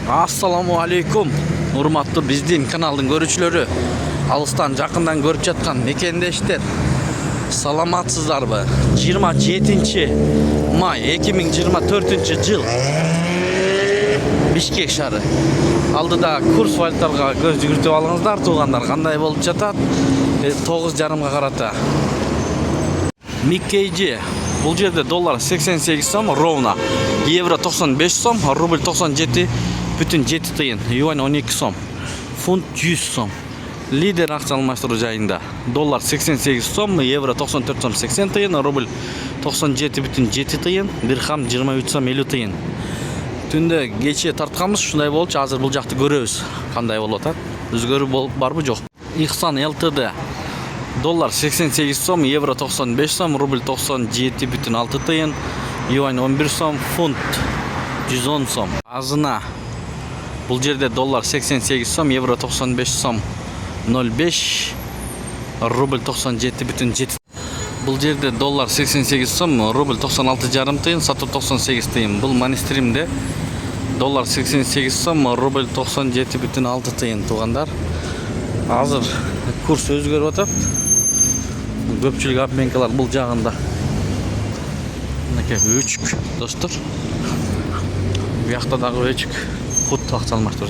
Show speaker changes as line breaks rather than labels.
Assalamu alaikum. Урматтуу биздин каналдын көрүүчүлөрү, алыстан жакындан көрүп жаткан мекендештер, саламатсыздарбы? 27 май 2024 жыл. Бишкек шаары. Алдыда курс валюталарга көз жүгүртүп алыңыздар, туугандар. Кандай болуп жатат? 9,5 карата. Миккейджи. Бул жерде доллар 88 сом, ровно. Евро 95 сом, рубль 97,7 тыйын, юань 12 сом, фунт 100 сом. Лидер акча алмаштыруу жайында. Доллар 88 сом, евро 94 сом 80 тыйын, рубль 97,7 тыйын, дирхам 23 сом 50 тыйын. Түндө кече тартканбыз, ушундай болчу. Азыр бул жакты көрөбүз. Кандай болуп атат? Өзгөрүү барбы, жок? Ихсан ЛТД. Доллар 88 сом, евро 95 сом, рубль 97,6 тыйын, юань 11 сом, фунт 110 сом. Азына. Бул жерде доллар 88 сом, евро 95 сом 05, рубль 97,7. Бул жерде доллар 88 сом, рубль 96,5 тыйын, сатып 98 тыйын. Бул манистримде доллар 88 сом, рубль 97,6 тыйын, туугандар. Азыр курс өзгөрүп атат. Көпчүлүк обменкалар бул жагында. Мынакей өчүк, достор. Бу жакта дагы өчүк. Кут акча алмаштыруу.